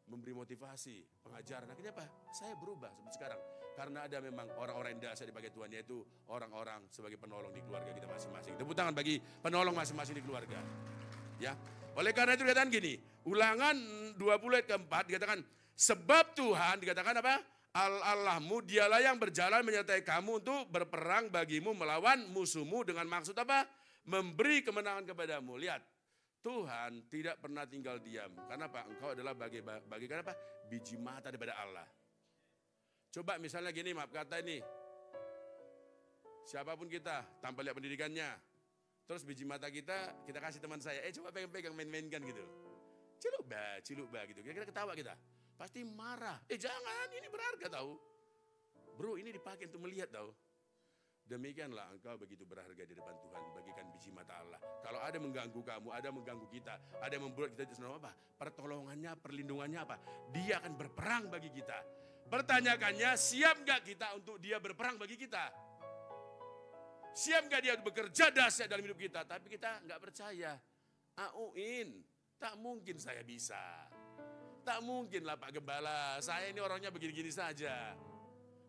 Memberi motivasi, pengajaran. Akhirnya apa? Saya berubah seperti sekarang. Karena ada memang orang-orang yang dasar dipakai Tuhan, yaitu orang-orang sebagai penolong di keluarga kita masing-masing. Tepuk tangan bagi penolong masing-masing di keluarga. Ya. Oleh karena itu dikatakan gini, Ulangan 20 ayat keempat dikatakan, sebab Tuhan dikatakan apa? Allahmu, dialah yang berjalan menyertai kamu untuk berperang bagimu melawan musuhmu dengan maksud apa? Memberi kemenangan kepadamu. Lihat, Tuhan tidak pernah tinggal diam. Karena apa? Engkau adalah bagaikan apa? Biji mata daripada Allah. Coba misalnya gini, maaf kata ini. Siapapun kita, tanpa lihat pendidikannya. Terus biji mata kita kasih teman saya. Coba pegang-pegang, main-mainkan gitu. Ciluk ba gitu. Kira-kira ketawa kita. Pasti marah. Jangan, ini berharga tahu. Bro, ini dipakai untuk melihat tahu. Demikianlah engkau begitu berharga di depan Tuhan, bagikan biji mata Allah. Kalau ada mengganggu kamu, ada mengganggu kita, ada membuat kita senang apa? Pertolongannya, perlindungannya apa? Dia akan berperang bagi kita. Pertanyaannya, siap gak kita untuk dia berperang bagi kita? Siap gak dia bekerja dahsyat dalam hidup kita? Tapi kita gak percaya. Tak mungkin saya bisa. Tak mungkin lah Pak Gembala, saya ini orangnya begini-gini saja.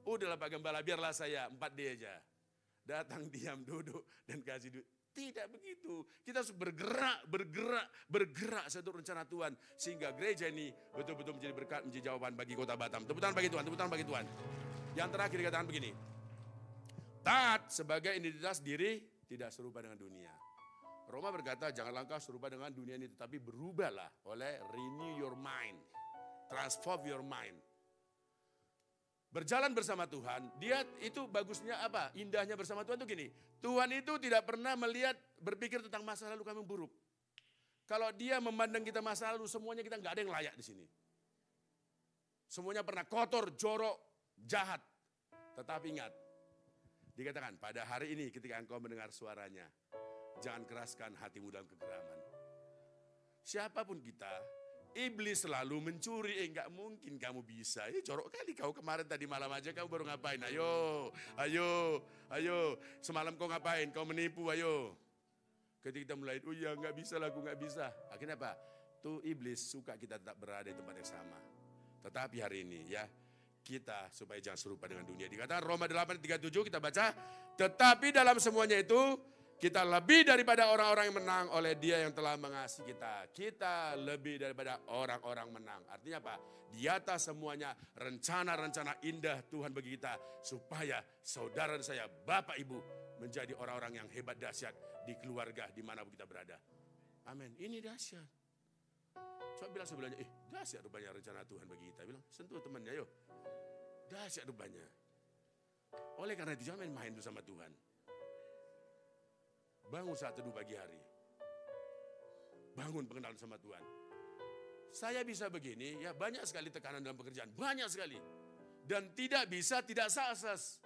Udahlah Pak Gembala, biarlah saya 4D aja. Datang, diam, duduk, dan kasih duit. Tidak begitu. Kita harus bergerak satu rencana Tuhan. Sehingga gereja ini betul-betul menjadi berkat, menjadi jawaban bagi kota Batam. Tepuk tangan bagi Tuhan, tepuk tangan bagi Tuhan. Yang terakhir dikatakan begini. Taat sebagai identitas diri tidak serupa dengan dunia. Roma berkata, janganlah engkau serupa dengan dunia ini, tetapi berubahlah oleh renew your mind. Transform your mind. Berjalan bersama Tuhan, dia itu bagusnya apa? Indahnya bersama Tuhan itu gini. Tuhan itu tidak pernah berpikir tentang masa lalu kami buruk. Kalau dia memandang kita masa lalu, semuanya kita nggak ada yang layak di sini. Semuanya pernah kotor, jorok, jahat. Tetapi ingat, dikatakan pada hari ini ketika engkau mendengar suaranya, jangan keraskan hatimu dalam kegeraman. Siapapun kita, iblis selalu mencuri, enggak mungkin kamu bisa. Jorok kali kau kemarin tadi malam aja kau baru ngapain? Ayo. Semalam kau ngapain? Kau menipu, ayo. Ketika kita mulai, ya enggak bisa lah, aku enggak bisa. Akhirnya apa? Tuh iblis suka kita tetap berada di tempat yang sama. Tetapi hari ini ya, kita supaya jangan serupa dengan dunia. Dikatakan Roma 8:37 kita baca, tetapi dalam semuanya itu, kita lebih daripada orang-orang yang menang oleh dia yang telah mengasihi kita. Kita lebih daripada orang-orang menang. Artinya apa? Di atas semuanya rencana-rencana indah Tuhan bagi kita. Supaya saudara dan saya, Bapak Ibu, menjadi orang-orang yang hebat dahsyat di keluarga dimanapun kita berada. Amin. Ini dahsyat. Coba bilang sebelahnya, dahsyat rupanya rencana Tuhan bagi kita. Bilang, sentuh temannya, yuk. Dahsyat rupanya. Oleh karena itu jangan main-main sama Tuhan. Bangun saat teduh pagi hari. Bangun pengenalan sama Tuhan. Saya bisa begini, ya banyak sekali tekanan dalam pekerjaan. Banyak sekali. Dan tidak bisa, tidak sukses.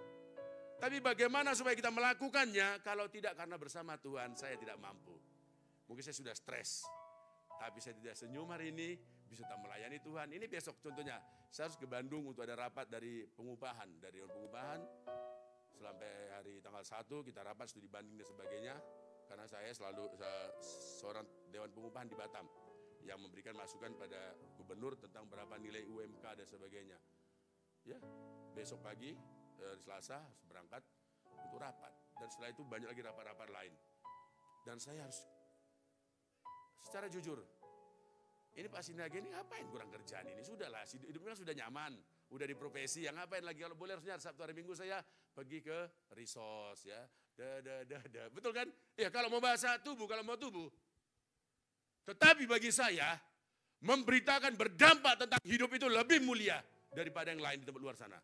Tapi bagaimana supaya kita melakukannya kalau tidak karena bersama Tuhan, saya tidak mampu. Mungkin saya sudah stres. Tapi saya tidak senyum hari ini, bisa tak melayani Tuhan. Ini besok contohnya, saya harus ke Bandung untuk ada rapat dari pengupahan. Dari pengupahan, sampai hari tanggal 1 kita rapat studi banding dan sebagainya. Karena saya selalu seorang Dewan Pengupahan di Batam yang memberikan masukan pada gubernur tentang berapa nilai UMK dan sebagainya. Ya, besok pagi Selasa harus berangkat untuk rapat. Dan setelah itu banyak lagi rapat-rapat lain. Dan saya harus secara jujur, ini Pak Sinaga ini ngapain kurang kerjaan ini? Sudahlah, hidupnya sudah nyaman. Udah di profesi, yang ngapain lagi? Kalau boleh harusnya Sabtu hari Minggu saya pergi ke resource ya. Betul kan? Ya kalau mau bahasa tubuh, kalau mau tubuh. Tetapi bagi saya, memberitakan berdampak tentang hidup itu lebih mulia daripada yang lain di tempat luar sana.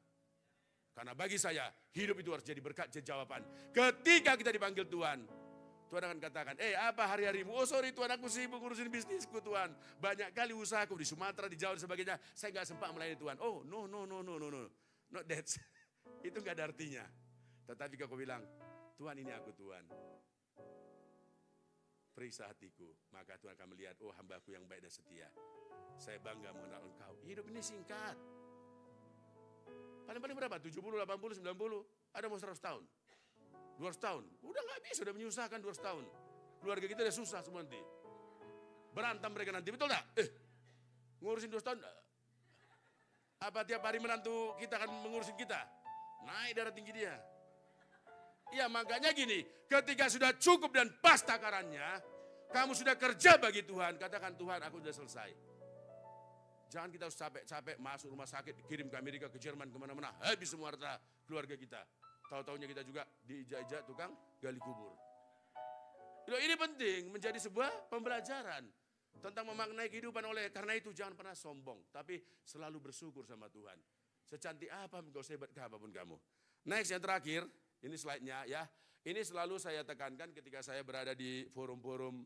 Karena bagi saya, hidup itu harus jadi berkat, jadi jawaban. Ketika kita dipanggil Tuhan, Tuhan akan katakan, apa hari-harimu? Oh sorry Tuhan, aku sibuk ngurusin bisnisku Tuhan. Banyak kali usahaku di Sumatera, di Jawa dan sebagainya. Saya gak sempat melayani Tuhan. Oh no. Not that. Itu gak ada artinya. Tetapi kalau aku bilang, Tuhan ini aku Tuhan. Periksa hatiku. Maka Tuhan akan melihat, oh hambaku yang baik dan setia. Saya bangga mengenal engkau. Hidup ini singkat. Paling-paling berapa? 70, 80, 90. Ada mau 100 tahun. 200 tahun, udah gak bisa, udah menyusahkan 200 tahun. Keluarga kita udah susah semua nanti. Berantem mereka nanti, betul gak? Ngurusin 200 tahun. Apa tiap hari menantu kita akan mengurusin kita? Naik darah tinggi dia. Ya makanya gini, ketika sudah cukup dan pas takarannya, kamu sudah kerja bagi Tuhan, katakan Tuhan aku sudah selesai. Jangan kita capek-capek masuk rumah sakit, dikirim ke Amerika, ke Jerman, kemana-mana, habis semua harta keluarga kita. Tahu-tahunya kita juga diijak-ijak tukang gali kubur. Loh, ini penting menjadi sebuah pembelajaran tentang memaknai kehidupan. Karena itu jangan pernah sombong, tapi selalu bersyukur sama Tuhan. Secantik apa, engkau sehebat apapun kamu. Next, yang terakhir, ini slide-nya ya. Ini selalu saya tekankan ketika saya berada di forum-forum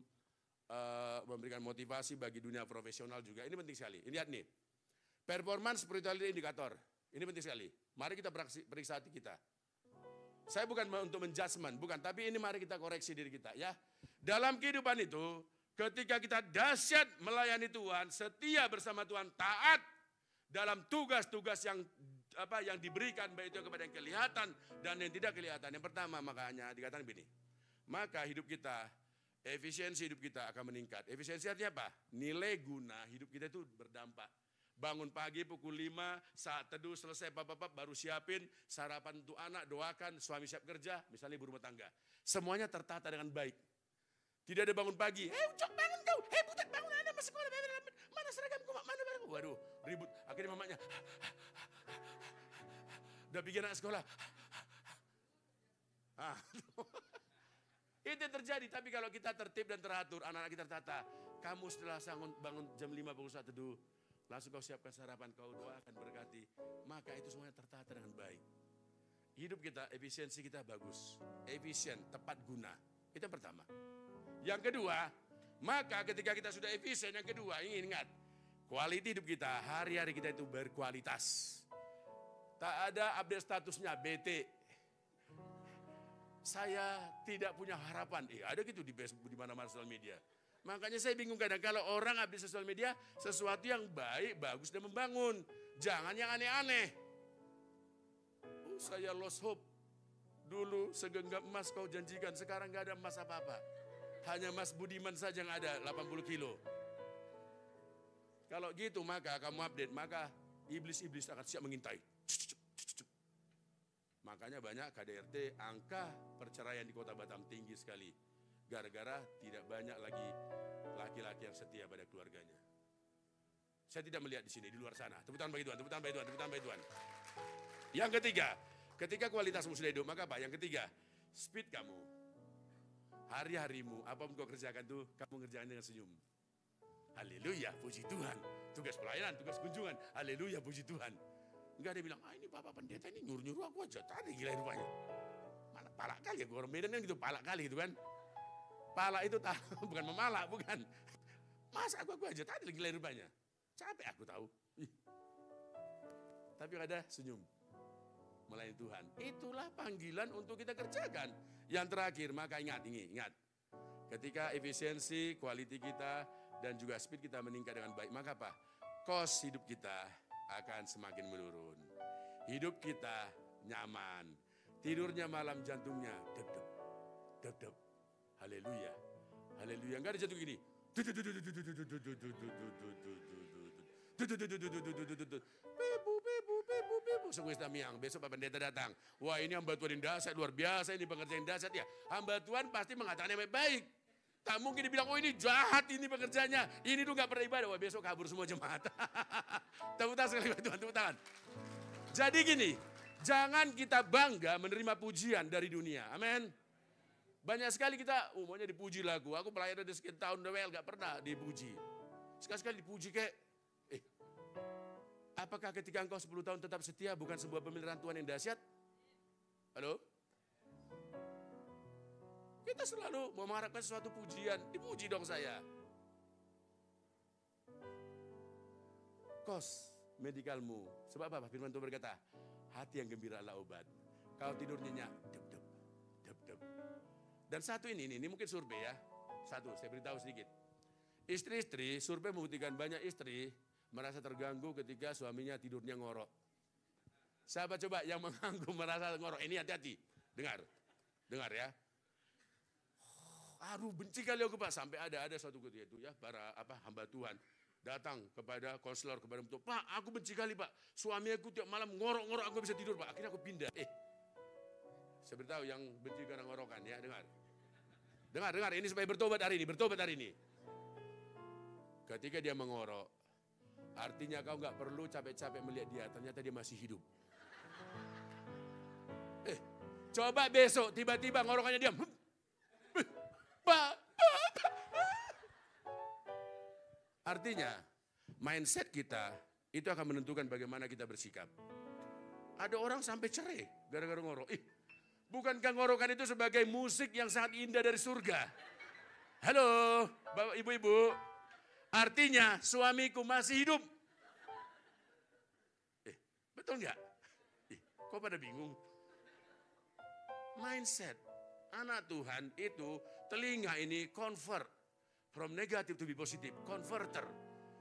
memberikan motivasi bagi dunia profesional juga. Ini penting sekali. Ini lihat nih, performance spirituality indikator. Ini penting sekali. Mari kita periksa hati kita. Saya bukan untuk menjudgment, bukan. Tapi ini mari kita koreksi diri kita ya. Dalam kehidupan itu, ketika kita dahsyat melayani Tuhan, setia bersama Tuhan, taat dalam tugas-tugas yang diberikan, baik itu kepada yang kelihatan dan yang tidak kelihatan. Yang pertama, makanya dikatakan begini, maka hidup kita, efisiensi hidup kita akan meningkat. Efisiensi artinya apa? Nilai guna hidup kita itu berdampak. Bangun pagi pukul 5, saat teduh selesai, baru siapin sarapan untuk anak, doakan, suami siap kerja, misalnya ibu rumah tangga. Semuanya tertata dengan baik. Tidak ada bangun pagi, Ucok bangun kau, Butet bangun, anak masuk sekolah, mana seragamku, mana barangku. Waduh, ribut, akhirnya mamanya, udah bikin anak sekolah. Itu terjadi, tapi kalau kita tertib dan teratur, anak-anak kita tertata. Kamu setelah bangun jam 5 pukul 1 teduh, langsung kau siapkan sarapan, kau doakan, berkati. Maka itu semuanya tertata dengan baik. Hidup kita, efisiensi kita bagus. Efisien, tepat guna. Itu yang pertama. Yang kedua, maka ketika kita sudah efisien, yang kedua, ingat. Kualitas hidup kita, hari-hari kita itu berkualitas. Tak ada update statusnya, BT. Saya tidak punya harapan. Ada gitu di Facebook, di mana-mana sosial media. Makanya saya bingung kadang kalau orang update sosial media sesuatu yang baik, bagus dan membangun. Jangan yang aneh-aneh. Saya lost hope. Dulu segenggam emas kau janjikan, sekarang gak ada emas apa-apa. Hanya Mas Budiman saja yang ada 80 kilo. Kalau gitu maka kamu update, maka iblis-iblis akan siap mengintai. Makanya banyak KDRT, angka perceraian di Kota Batam tinggi sekali. Gara-gara tidak banyak lagi laki-laki yang setia pada keluarganya. Saya tidak melihat di sini, di luar sana. Tepuk tangan bagi Tuhan, tepuk tangan bagi Tuhan, tepuk tangan bagi Tuhan. Yang ketiga, ketika kualitasmu sudah hidup, maka apa? Yang ketiga, speed kamu. Hari-harimu, apapun kau kerjakan tuh, kamu ngerjakan dengan senyum. Haleluya, puji Tuhan. Tugas pelayanan, tugas kunjungan. Haleluya, puji Tuhan. Enggak ada yang bilang, ini Bapak Pendeta ini nyuruh-nyuruh aku aja. Tadi gila rupanya. Mana palak kali ya, orang Medan kan gitu, palak kali gitu kan. Palak itu bukan memalak, bukan. Masa aku aja, tadi gila rupanya. Capek aku tahu. Tapi ada senyum. Melayani Tuhan. Itulah panggilan untuk kita kerjakan. Yang terakhir, maka ingat. Ketika efisiensi, quality kita, dan juga speed kita meningkat dengan baik, maka apa? Cost hidup kita akan semakin menurun. Hidup kita nyaman. Tidurnya malam jantungnya dep-dep, dep-dep. Haleluya. Haleluya. Enggak ada jantung gini. Besok Pak Pendeta datang. Wah, ini hamba Tuhan yang dahsyat, luar biasa, ini pekerjaan yang dahsyat ya. Hamba Tuhan pasti mengatakan yang baik. Tak mungkin dibilang, oh ini jahat ini pekerjaannya. Ini tuh gak pernah ibadah. Wah, besok kabur semua jemaat. Tepuk tangan sekali Tuhan, tepuk tangan. Jadi gini, jangan kita bangga menerima pujian dari dunia. Amin. Banyak sekali kita, maunya dipuji lagu. Aku pelayanan dari sekian tahun Noel gak pernah dipuji. Sekali-sekali dipuji kayak, apakah ketika engkau 10 tahun tetap setia bukan sebuah pemeliharaan Tuhan yang dahsyat? Halo? Kita selalu mau mengharapkan sesuatu pujian. Dipuji dong saya. Kos medikalmu. Sebab apa? Firman Tuhan berkata, hati yang gembira adalah obat. Kau tidur nyenyak, dep-dep, dep-dep. Dan satu ini mungkin survei ya. Satu, saya beritahu sedikit. Istri-istri, survei membuktikan banyak istri merasa terganggu ketika suaminya tidurnya ngorok. Sahabat coba yang mengganggu merasa ngorok. Ini hati-hati. Dengar ya. Aduh, benci kali aku Pak. Sampai ada suatu ketika itu ya, para hamba Tuhan datang kepada konselor, kepada Pak, aku benci kali Pak. Suami aku tiap malam ngorok-ngorok, aku bisa tidur Pak. Akhirnya aku pindah. Saya beritahu yang benci karena ngorokan ya, dengar. Ini supaya bertobat hari ini. Ketika dia mengorok, artinya kau nggak perlu capek-capek melihat dia, ternyata dia masih hidup. Coba besok tiba-tiba ngorokannya diam. Artinya, mindset kita itu akan menentukan bagaimana kita bersikap. Ada orang sampai cerai gara-gara ngorok. Bukankah ngorokan itu sebagai musik yang sangat indah dari surga? Halo, Bapak Ibu-ibu. Artinya suamiku masih hidup. Betul nggak? Kok pada bingung? Mindset anak Tuhan itu telinga ini convert from negative to be positive, converter.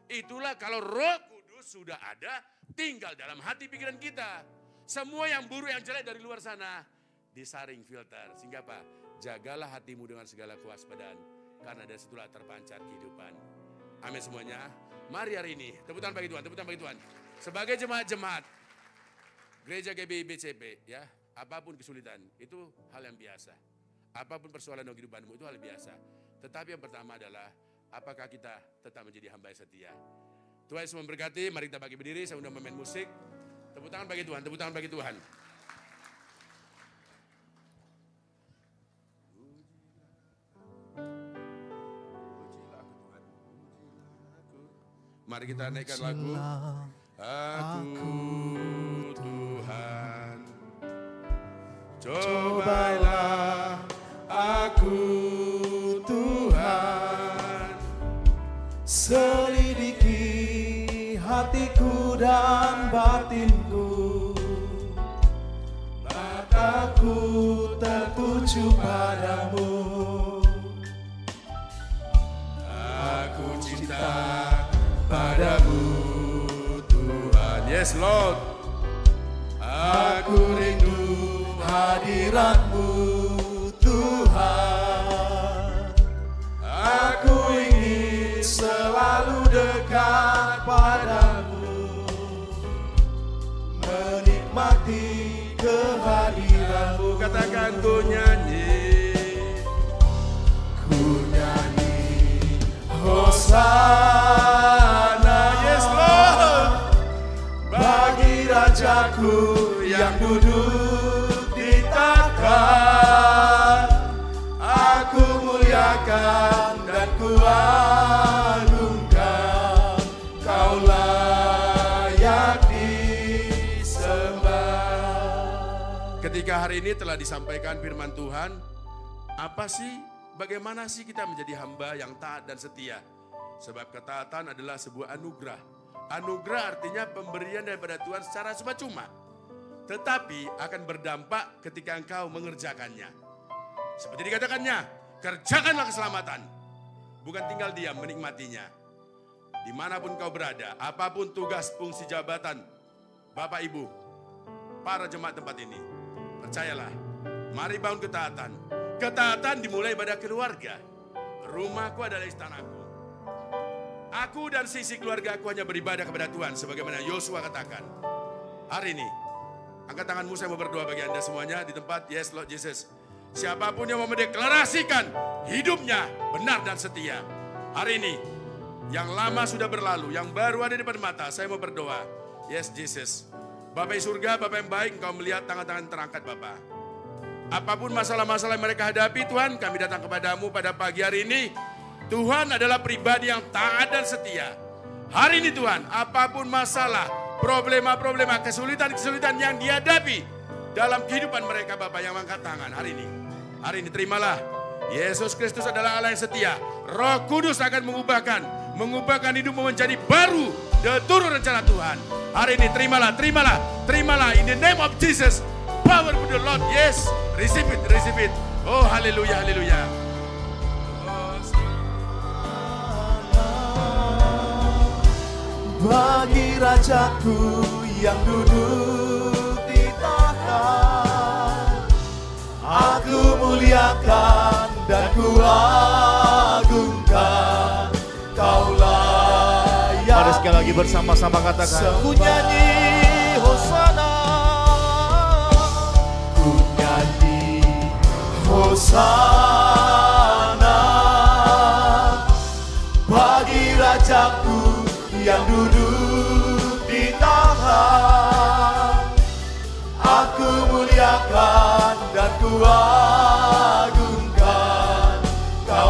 Itulah kalau Roh Kudus sudah ada, tinggal dalam hati pikiran kita. Semua yang buruk yang jelek dari luar sana disaring filter. Sehingga apa? Jagalah hatimu dengan segala kewaspadaan, karena dari situlah terpancar kehidupan. Amin semuanya. Mari hari ini tepuk tangan bagi Tuhan, tepuk tangan bagi Tuhan. Sebagai jemaat-jemaat Gereja GBI BCP, ya, apapun kesulitan itu hal yang biasa. Apapun persoalan dalam kehidupanmu itu hal yang biasa. Tetapi yang pertama adalah apakah kita tetap menjadi hamba yang setia. Tuhan Yesus memberkati. Mari kita bagi berdiri. Saya undang pemain musik. Tepuk tangan bagi Tuhan, tepuk tangan bagi Tuhan. Mari kita naikkan lagu. Aku Tuhan, cobalah aku Tuhan, selidiki hatiku dan batinku, mataku tertuju padamu. Aku cinta padamu Tuhan. Yes Lord. Aku rindu hadiratmu Tuhan. Aku ingin selalu dekat padamu, menikmati kehadiranmu. Katakan ku nyanyi, Hosana. Yes Lord. Bagi Rajaku yang duduk di takhta, aku muliakan dan ku agungkan. Kau layak disembah. Ketika hari ini telah disampaikan firman Tuhan, apa sih, bagaimana sih kita menjadi hamba yang taat dan setia? Sebab ketaatan adalah sebuah anugerah. Anugerah artinya pemberian daripada Tuhan secara cuma-cuma. Tetapi akan berdampak ketika engkau mengerjakannya. Seperti dikatakannya, kerjakanlah keselamatan. Bukan tinggal diam menikmatinya. Dimanapun kau berada, apapun tugas fungsi jabatan Bapak Ibu, para jemaat tempat ini, percayalah, mari bangun ketaatan. Ketaatan dimulai pada keluarga. Rumahku adalah istanaku. Aku dan sisi keluarga aku hanya beribadah kepada Tuhan, sebagaimana Yosua katakan. Hari ini, angkat tanganmu, saya mau berdoa bagi Anda semuanya di tempat. Yes Lord Jesus. Siapapun yang mau mendeklarasikan hidupnya benar dan setia. Hari ini, yang lama sudah berlalu, yang baru ada di depan mata, saya mau berdoa. Yes Jesus. Bapak di surga, Bapak yang baik, Engkau melihat tangan-tangan terangkat Bapak. Apapun masalah-masalah yang mereka hadapi Tuhan, kami datang kepadamu pada pagi hari ini. Tuhan adalah pribadi yang taat dan setia. Hari ini Tuhan, apapun masalah, problema-problema, kesulitan-kesulitan yang dihadapi dalam kehidupan mereka Bapak yang angkat tangan hari ini. Hari ini terimalah, Yesus Kristus adalah Allah yang setia. Roh Kudus akan mengubahkan hidupmu menjadi baru turun rencana Tuhan. Hari ini terimalah in the name of Jesus. Power of the Lord, yes, receive it. Oh haleluya, haleluya. Bagi Rajaku yang duduk di takhta, aku muliakan dan ku agungkan. Kau layak. Mari sekali lagi bersama-sama katakan. Ku nyanyi Hosana, ku nyanyi Hosana bagi Rajaku yang duduk di takhta. Aku muliakan dan ku agungkan. Kau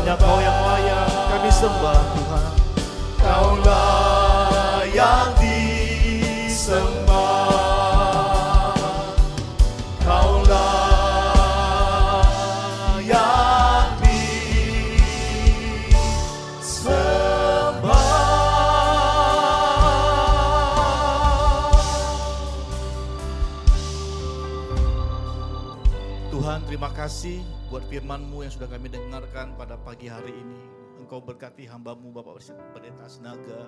hanya Kau yang layak kami sembah Tuhan. Kaulah yang disembah, Kaulah yang disembah. Tuhan, terima kasih buat firman-Mu yang sudah kami dengarkan pada pagi hari ini. Engkau berkati hamba-Mu Bapak Pendeta Asnaga.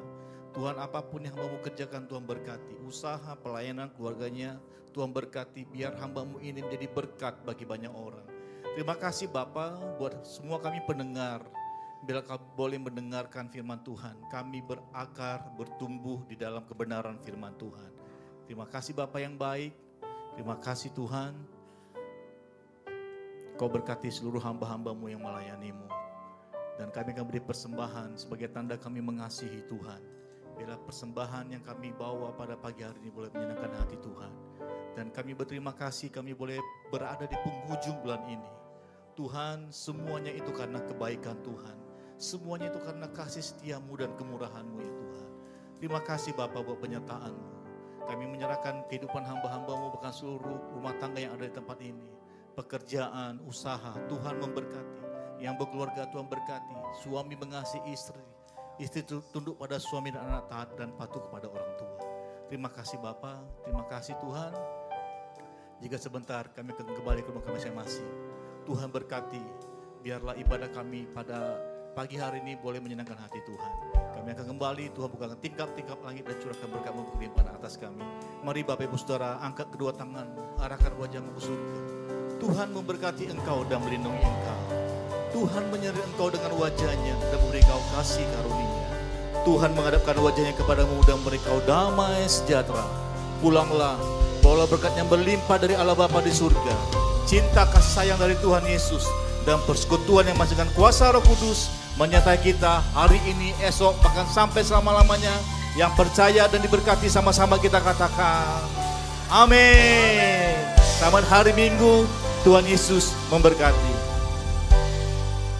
Tuhan, apapun yang hamba-Mu kerjakan, Tuhan berkati. Usaha, pelayanan, keluarganya, Tuhan berkati. Biar hamba-Mu ini menjadi berkat bagi banyak orang. Terima kasih Bapak buat semua kami pendengar. Bila kami boleh mendengarkan firman Tuhan, kami berakar, bertumbuh di dalam kebenaran firman Tuhan. Terima kasih Bapak yang baik. Terima kasih Tuhan. Kau berkati seluruh hamba-hamba-Mu yang melayani-Mu. Dan kami akan beri persembahan sebagai tanda kami mengasihi Tuhan. Bila persembahan yang kami bawa pada pagi hari ini boleh menyenangkan hati Tuhan. Dan kami berterima kasih kami boleh berada di penghujung bulan ini. Tuhan, semuanya itu karena kebaikan Tuhan. Semuanya itu karena kasih setia-Mu dan kemurahan-Mu ya Tuhan. Terima kasih Bapa buat penyertaan-Mu. Kami menyerahkan kehidupan hamba-hamba-Mu bahkan seluruh rumah tangga yang ada di tempat ini. Pekerjaan, usaha, Tuhan memberkati. Yang berkeluarga Tuhan berkati. Suami mengasihi istri. Istri tunduk pada suami dan anak, taat dan patuh kepada orang tua. Terima kasih Bapa, terima kasih Tuhan. Jika sebentar kami akan kembali ke rumah kami masing-masing. Tuhan berkati. Biarlah ibadah kami pada pagi hari ini boleh menyenangkan hati Tuhan. Kami akan kembali, Tuhan bukakan tingkap-tingkap langit dan curahkan berkat-Mu berlimpah atas kami. Mari Bapak Ibu Saudara, angkat kedua tangan-Mu, arahkan wajah-Mu ke surga. Tuhan memberkati engkau dan melindungi engkau. Tuhan menyertai engkau dengan wajahnya dan memberi kau kasih karunia. Tuhan menghadapkan wajahnya kepadamu dan memberi kau damai sejahtera. Pulanglah, bawalah berkat yang berlimpah dari Allah Bapa di surga. Cinta kasih sayang dari Tuhan Yesus dan persekutuan yang masih dengan kuasa Roh Kudus menyertai kita hari ini, esok, bahkan sampai selama-lamanya. Yang percaya dan diberkati sama-sama kita katakan amin. Selamat hari Minggu, Tuhan Yesus memberkati.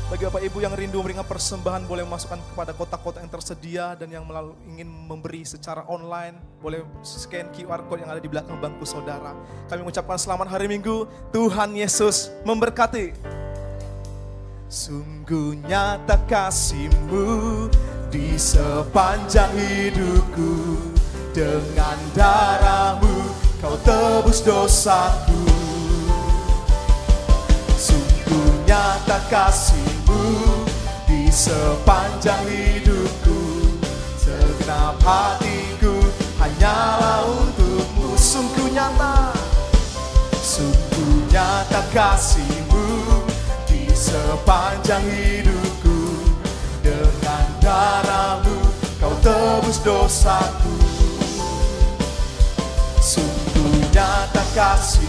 Bagi Bapak Ibu yang rindu memberikan persembahan boleh memasukkan kepada kotak-kotak yang tersedia, dan yang ingin memberi secara online boleh scan QR code yang ada di belakang bangku saudara. Kami mengucapkan selamat hari Minggu, Tuhan Yesus memberkati. Sungguh nyata kasih-Mu di sepanjang hidupku, dengan darah-Mu Kau tebus dosaku. Sungguh nyata kasih-Mu di sepanjang hidupku, segenap hatiku hanyalah untuk-Mu. Sungguh nyata kasih-Mu di sepanjang hidupku, dengan darah-Mu Kau tebus dosaku. Sungguh nyata kasih